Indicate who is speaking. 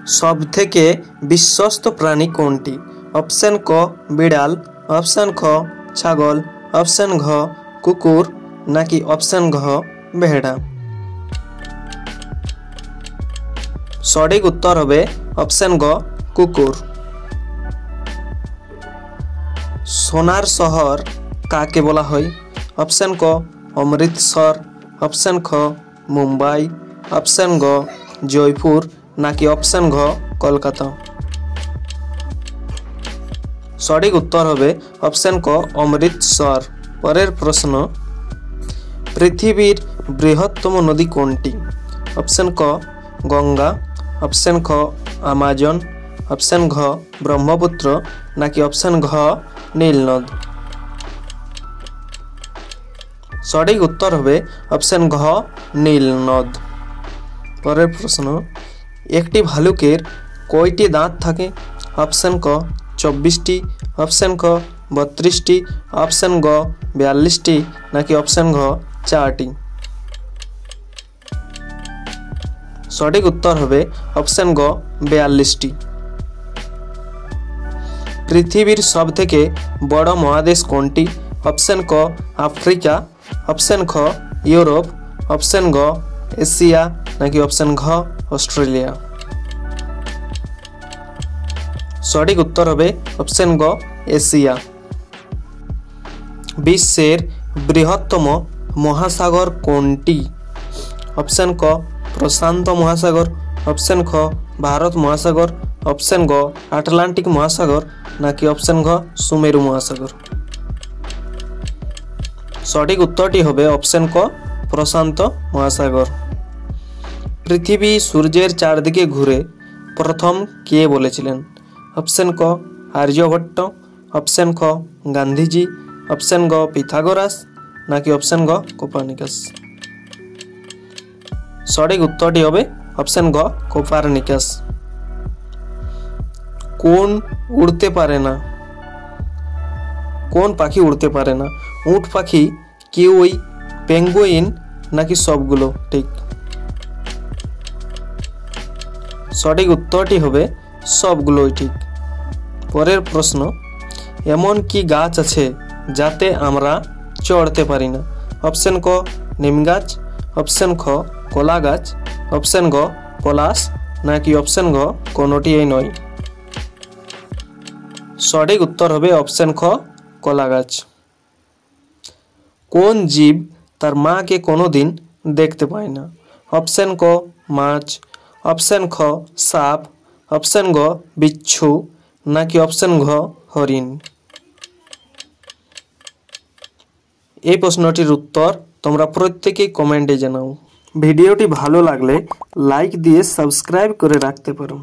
Speaker 1: सबथेके विश्वस्त प्राणी कोनटी? ऑप्शन क बिड़ाल, ऑप्शन ख छागल, ऑप्शन घ कुकुर ना कि ऑप्शन घ भेड़ा। सठिक उत्तर হবে ऑप्शन ग कुकुर। सोनार शहर काके बोला হয়? ऑप्शन क अमृतसर, ऑप्शन ख मुंबई, ऑप्शन ग जयपुर ना कि ऑप्शन घ कोलकाता। सठिक उत्तर হবে ऑप्शन क अमृतसर। परेर प्रश्न, पृथिवीर बृहत्तम नदी कोनटी? ऑप्शन क गंगा, ऑप्शन ख अमेजन, ऑप्शन घ ब्रह्मपुत्र ना कि ऑप्शन घ नीलनद। सठिक उत्तर হবে ऑप्शन घ नीलनद। परेर प्रश्न, एकटी भालुकेर कयटी दाँत थाके? ऑप्शन क 24टी, ऑप्शन ख 32टी, ऑप्शन ग 42टी ना कि ऑप्शन घ 4टी। सठिक उत्तर হবে ऑप्शन ग 42टी। पृथिवीर सबथेके बड़ महादेश कोनटी? ऑप्शन क आफ्रिका, ऑप्शन ख यूरोप, ऑप्शन ग एशिया ना कि ऑप्शन घ ऑस्ट्रेलिया। सठिक उत्तर হবে ऑप्शन ग एशिया। विश्वेर बृहत्तम महासागर कोनटी? ऑप्शन क प्रशांत महासागर, ऑप्शन ख भारत महासागर, ऑप्शन ग आटलांटिक महासागर ना कि ऑप्शन घ सुमेरु महासागर। सठिक उत्तरटी হবে ऑप्शन क प्रशांत महासागर। पृथिवी सूर्येर चारदिके घुरे प्रथम के बोलेছিলেন? ऑप्शन क आर्यभट्ट, ऑप्शन ख गांधीजी, ऑप्शन ग पिथागोरास ना कि ऑप्शन ग कोपार्निकास। सठिक उत्तरटी হবে ऑप्शन ग कोपार्निकास। কোন উড়তে পারে না? কোন পাখি উড়তে পারে না? উট পাখি, কিউই, পেঙ্গুইন নাকি সবগুলো? ঠিক। সঠিক উত্তরটি হবে সবগুলোই ঠিক। পরের প্রশ্ন, এমন কি গাছ আছে যাতে আমরা চড়তে পারি না? অপশন ক নিম গাছ, অপশন খ কলা গাছ, অপশন গ পলাশ নাকি অপশন ঘ কোনোটিই নয়? সঠিক উত্তর হবে অপশন খ কলা গাছ। কোন জীব তার মাকে কোনোদিন দেখতে পায় না? অপশন ক মাছ, অপশন খ সাপ, অপশন গ বিচ্ছু নাকি অপশন ঘ হরিণ? এই প্রশ্নটির উত্তর তোমরা প্রত্যেকেই কমেন্টে জানাও। ভিডিওটি ভালো লাগলে লাইক দিয়ে সাবস্ক্রাইব করে রাখতে পারো।